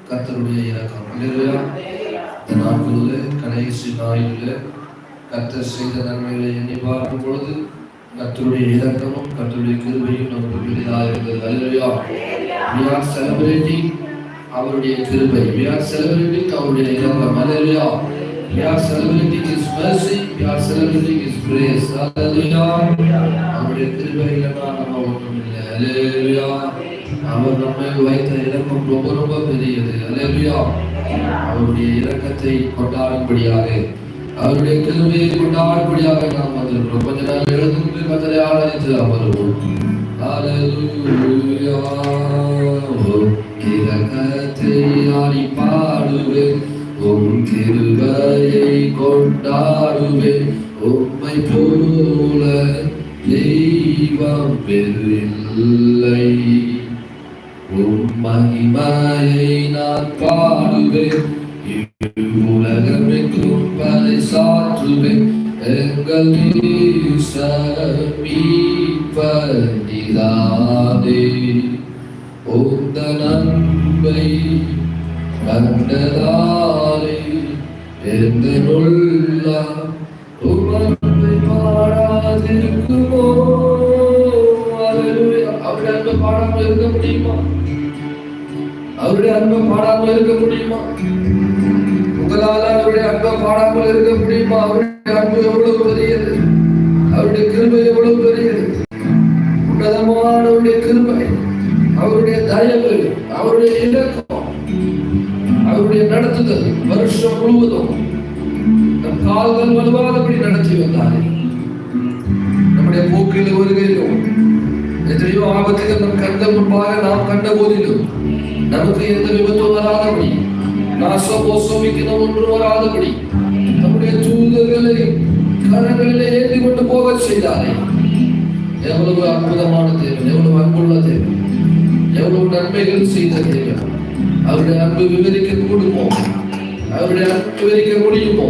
கர்த்தருடைய இரக்கம். அல்லேலூயா. இந்த நாட்களில் கடைசி நாளில் கர்த்தர் செய்த நன்மைகளை எண்ணி பார்க்கும் பொழுது கர்த்தருடைய இரக்கமும் கர்த்தருடைய கிருபையும் நமக்கு பெரிதாக இருந்தது. அல்லேலூயா. We are celebrating அவருடைய கிருபை. We are celebrating அவருடைய இரக்கம். அல்லேலூயா. We are celebrating His mercy. We are celebrating His grace. அல்லேலூயா. அவருடைய கிருபை இல்லைன்னா நம்ம ஒன்றும் இல்லை. அல்லேலூயா. அவர் நம்மை வைத்த இரக்கம் ரொம்ப ரொம்ப பெரியது. அல்லேலூயா. அவருடைய இரக்கத்தை கொண்டாடும்படியாக, அவருடைய கிருபையை கொண்டாடும்படியாக நாம் வந்திருக்கிறோம். கொஞ்ச நாள் எழுந்து கர்த்தரை ஆராதித்து அமருவோம். அல்லேலூயா. இரக்கத்தை ஆடி பாடுவேன், உம் கிருபையை கொண்டாடுவேன். உம்மை போல தெய்வம் வேறில்லை. உம் மகிமையை நான் பாடுவேன், உலகமெங்கும் பறைசாற்றுவேன். எங்கள் மீட்பர் நீதானே. உந்தன் அன்பை கண்டதாலே எங்கள் உள்ளம் உம் அன்பை பாடாதிருக்குமோ? அவருடைய அன்பை பாடாமல் இருக்க முடியுமா? அவருடைய அன்பை பாடாமல் இருக்க முடியுமா? உங்களால் அவருடைய அன்பை பாடாமல் இருக்க முடியுமா? அவருடைய அன்பு எவ்வளவு பெரியது, அவருடைய கிருபை எவ்வளவு பெரியது. உன்னதமான அவருடைய கிருபை, அவருடைய தயவு, அவருடைய இரக்கம், அவருடைய நடத்துதல் வருஷம் முழுவதும் நம் கால்கள் வலுவாதபடி நடத்தி வந்தாரே. நம்முடைய போக்கில் வருகையிலும் எத்தனையோ ஆபத்துகள் நம் கண்ட முன்பாக நாம் கண்ட போதிலும் நமக்கு எந்த விபத்தும் வராதபடி, நாசமோசமிக்கணும் ஒன்று வராதபடி நம்முடைய தூதர்களை கரங்களிலே ஏற்றி கொண்டு போக செய்தாரே. எவ்வளவு அற்புதமான தேவன், எவ்வளவு அன்புள்ள தேவன், எவ்வளவு நன்மைகள் செய்த தேவன். அவருடைய அன்பு விவரிக்க கூடுமோ? அவருடைய அன்பு விவரிக்க முடியுமோ?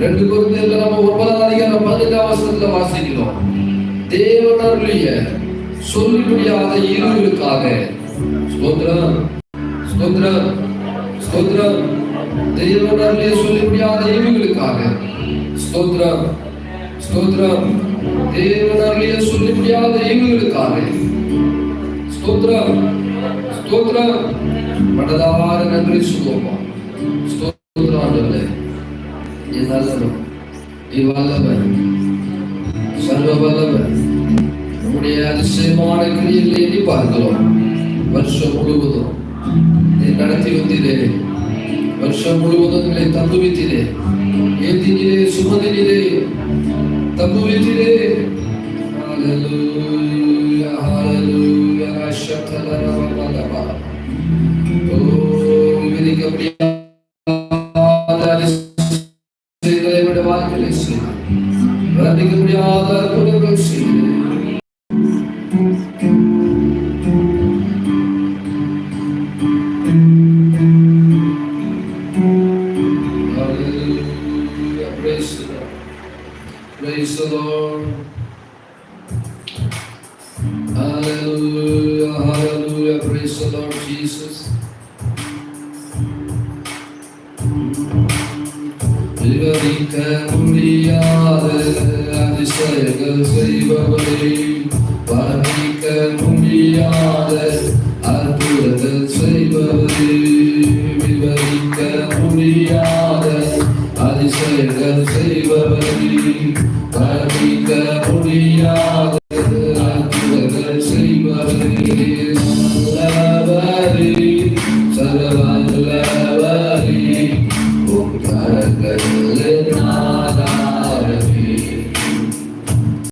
2 கொரிந்தியர் 9:15 வாசிக்கிறோம். தேவன் அருளிய சொல்ல முடியாத ஈவுகளுக்காக ஸ்தோத்திரம், ஸ்தோத்திரம், ஸ்தோத்திரம். தேவன் அருளிய சொல்ல முடியாத ஈவுகளுக்காக ஸ்தோத்திரம், ஸ்தோத்திரம். தேவன் அருளிய சொல்ல முடியாத ஈவுகளுக்காக ஸ்தோத்திரம், ஸ்தோத்திரம். மனதார நன்றி சொல்லுவோம். ஸ்தோத்திரம் ஆண்டவரே. நீ நல்லவர், நீ வல்லவர், சர்வ வல்லவர். உம்முடைய அதிசயமான கிரியைகளை எண்ணி பார்க்கிறோம். வருஷம் முழுவதும் நீ நடத்தி வந்தீரே. வருஷம் முழுவதும் எங்களை தப்புவித்தீரே, ஏந்தினீரே, சுமந்தினீரே, தப்புவித்தீரே. ஹல்லேலூயா, ஹல்லேலூயா. ஷத்தலரவலவா. ஓ விவரிக்க முடியாத அதிசயங்களை விட வாழ்க்கையிலே செய்தார். வர்ணிக்க முடியாத அற்புதங்கள் செய்தார். Praise the Lord. Hallelujah, hallelujah. Praise the Lord Jesus. விவரிக்க முடியாத அதிசயங்கள் செய்பவரே, வர்ணிக்க முடியாத அற்புதங்கள் செய்பவரே, விவரிக்க முடியாத அதிசயங்கள் செய்பவரே,